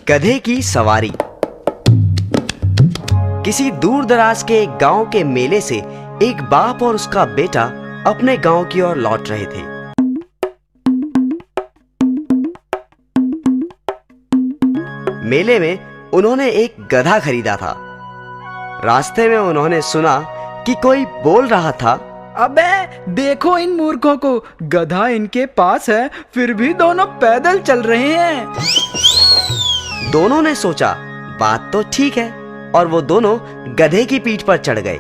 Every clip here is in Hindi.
गधे की सवारी। किसी दूर दराज के एक गांव के मेले से एक बाप और उसका बेटा अपने गांव की ओर लौट रहे थे। मेले में उन्होंने एक गधा खरीदा था। रास्ते में उन्होंने सुना कि कोई बोल रहा था, अबे देखो इन मूर्खों को, गधा इनके पास है फिर भी दोनों पैदल चल रहे हैं। दोनों ने सोचा बात तो ठीक है और वो दोनों गधे की पीठ पर चढ़ गए।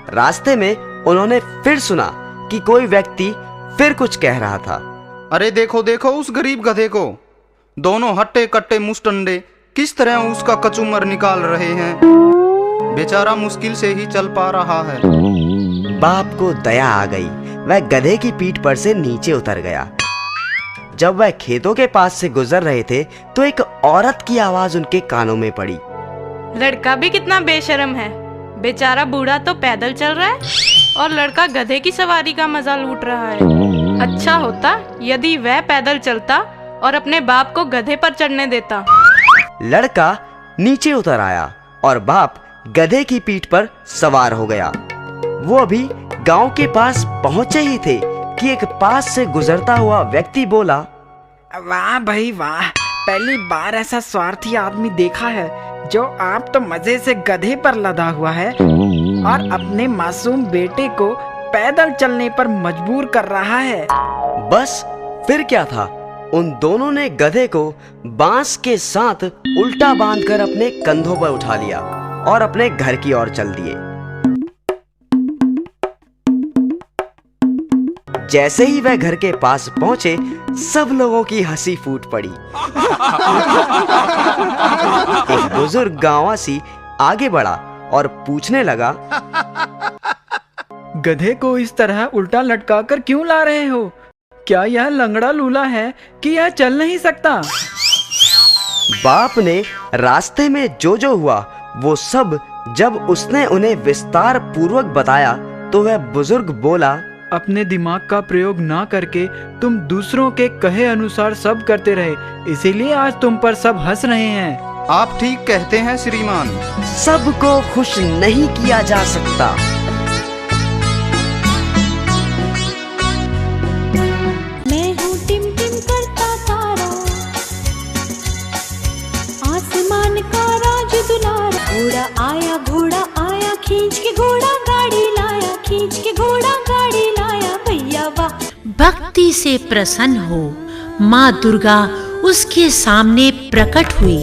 रास्ते में उन्होंने फिर सुना कि कोई व्यक्ति फिर कुछ कह रहा था, अरे देखो देखो उस गरीब गधे को, दोनों हट्टे कट्टे मुस्टंडे किस तरह उसका कचूमर निकाल रहे हैं। बेचारा मुश्किल से ही चल पा रहा है। बाप को दया आ गई। वह गधे की पीठ पर से नीचे उतर गया। जब वह खेतों के पास से गुजर रहे थे तो एक औरत की आवाज उनके कानों में पड़ी। लड़का भी कितना बेशर्म है, बेचारा बूढ़ा तो पैदल चल रहा है और लड़का गधे की सवारी का मजा लूट रहा है। अच्छा होता यदि वह पैदल चलता और अपने बाप को गधे पर चढ़ने देता। लड़का नीचे उतर आया और बाप गधे की पीठ पर सवार हो गया। वो अभी गांव के पास पहुंचे ही थे कि एक पास से गुजरता हुआ व्यक्ति बोला, वाह भाई वाह, पहली बार ऐसा स्वार्थी आदमी देखा है जो आप तो मजे से गधे पर लदा हुआ है और अपने मासूम बेटे को पैदल चलने पर मजबूर कर रहा है। बस फिर क्या था, उन दोनों ने गधे को बांस के साथ उल्टा बांधकर अपने कंधों पर उठा लिया और अपने घर की ओर चल दिए। जैसे ही वह घर के पास पहुंचे सब लोगों की हंसी फूट पड़ी। एक बुजुर्ग गांववासी आगे बढ़ा और पूछने लगा, गधे को इस तरह उल्टा लटकाकर क्यों ला रहे हो? क्या यह लंगड़ा लूला है कि यह चल नहीं सकता? बाप ने रास्ते में जो जो हुआ वो सब जब उसने उन्हें विस्तार पूर्वक बताया तो वह बुजुर्ग बोला, अपने दिमाग का प्रयोग ना करके तुम दूसरों के कहे अनुसार सब करते रहे, इसीलिए आज तुम पर सब हंस रहे हैं। आप ठीक कहते हैं श्रीमान। सबको खुश नहीं किया जा सकता। मैं हूँ टिम टिम करता तारा, आसमान का राज दुलारा। घोड़ा आया खींच के घोड़ा गाड़ी लाया, खींच के घोड़ा गाड़ी लाया भैया वाह। भक्ति से प्रसन्न हो माँ दुर्गा उसके सामने प्रकट हुई।